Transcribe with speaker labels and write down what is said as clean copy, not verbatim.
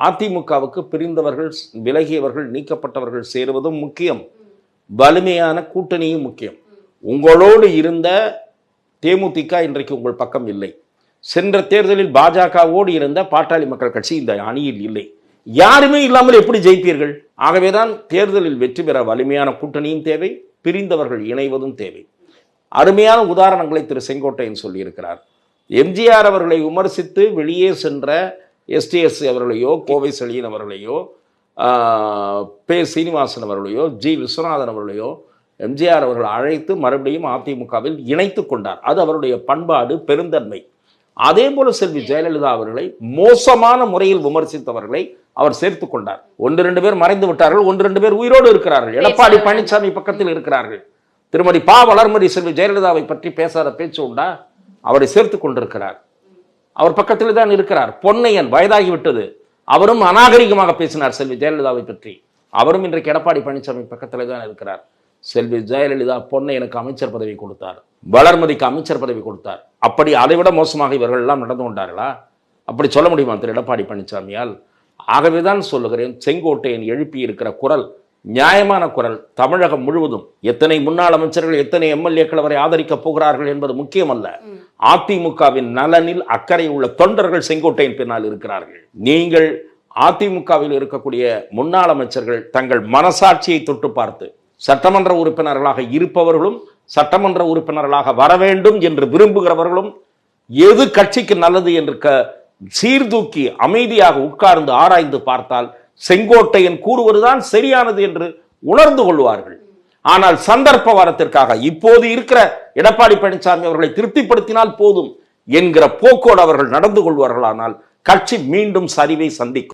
Speaker 1: அதிமுகவுக்கு பிரிந்தவர்கள், விலகியவர்கள், நீக்கப்பட்டவர்கள் சேருவதும் முக்கியம், வலிமையான கூட்டணியும் முக்கியம். உங்களோடு இருந்த தேமுதிக இன்றைக்கு உங்கள் பக்கம் இல்லை. சென்ற தேர்தலில் பாஜகவோடு இருந்த பாட்டாளி மக்கள் கட்சி இந்த அணியில் இல்லை. யாருமே இல்லாமல் எப்படி ஜெயிப்பீர்கள்? ஆகவேதான் தேர்தலில் வெற்றி பெற வலிமையான கூட்டணியும் தேவை, பிரிந்தவர்கள் இணைவதும் தேவை. அருமையான உதாரணங்களை திரு செங்கோட்டையன் சொல்லியிருக்கிறார். எம்ஜிஆர் அவர்களை விமர்சித்து வெளியே சென்ற எஸ்டிஎஸ் அவர்களையோ, கோவை செழியன் அவர்களையோ, பே சீனிவாசன் அவர்களையோ, ஜி விஸ்வநாதன் அவர்களையோ எம்ஜிஆர் அவர்கள் அழைத்து மறுபடியும் அதிமுகவில் இணைத்து கொண்டார். அது அவருடைய பண்பாடு, பெருந்தன்மை. அதே போல செல்வி ஜெயலலிதா அவர்களை மோசமான முறையில் விமர்சித்தவர்களை அவர் சேர்த்து கொண்டார். 1-2 பேர் மறைந்து விட்டார்கள், 1-2 பேர் உயிரோடு இருக்கிறார்கள். எடப்பாடி பழனிசாமி பக்கத்தில் இருக்கிறார்கள். திருமதி பா வளர்மதி செல்வி ஜெயலலிதாவை பற்றி பேசாத பேச்சு உண்டா? அவரை சேர்த்து கொண்டிருக்கிறார். அவர் பக்கத்தில் தான் இருக்கிறார். பொன்னையன் வயதாகிவிட்டது, அவரும் அநாகரிகமாக பேசினார் செல்வி ஜெயலலிதாவை பற்றி. அவரும் இன்றைக்கு எடப்பாடி பழனிசாமி பக்கத்தில் தான் இருக்கிறார். செல்வி ஜெயலலிதா பொன்னையனுக்கு அமைச்சர் பதவி கொடுத்தார், வளர்மதிக்கு அமைச்சர் பதவி கொடுத்தார். அப்படி அதைவிட மோசமாக இவர்கள் எல்லாம் நடந்து கொண்டார்களா? அப்படி சொல்ல முடியுமா திரு எடப்பாடி பழனிசாமியால்? ஆகவேதான் சொல்லுகிறேன், செங்கோட்டையன் எழுப்பி இருக்கிற குரல் நியாயமான குரல். தமிழகம் முழுவதும் எத்தனை முன்னாள் அமைச்சர்கள், எத்தனை எம்எல்ஏக்கள் அவரை ஆதரிக்கப் போகிறார்கள் என்பது முக்கியமல்ல. அதிமுகவின் நலனில் அக்கறை உள்ள தொண்டர்கள் செங்கோட்டையன் பின்னால் இருக்கிறார்கள். நீங்கள் அதிமுகவில் இருக்கக்கூடிய முன்னாள் அமைச்சர்கள் தங்கள் மனசாட்சியை தொட்டு பார்த்து சட்டமன்ற உறுப்பினர்களாக இருப்பவர்களும், சட்டமன்ற உறுப்பினர்களாக வர வேண்டும் என்று விரும்புகிறவர்களும், எது கட்சிக்கு நல்லது என்று சீர்தூக்கி அமைதியாக உட்கார்ந்து ஆராய்ந்து பார்த்தால் செங்கோட்டையன் கூறுவதுதான் சரியானது என்று உணர்ந்து கொள்வார்கள். ஆனால் சந்தர்ப்ப வாரத்திற்காக இப்போது இருக்கிற எடப்பாடி பழனிசாமி அவர்களை திருப்திப்படுத்தினால் போதும் என்கிற போக்கோடு அவர்கள் நடந்து கொள்வார்களானால் கட்சி மீண்டும் சரிவை சந்திக்கும்.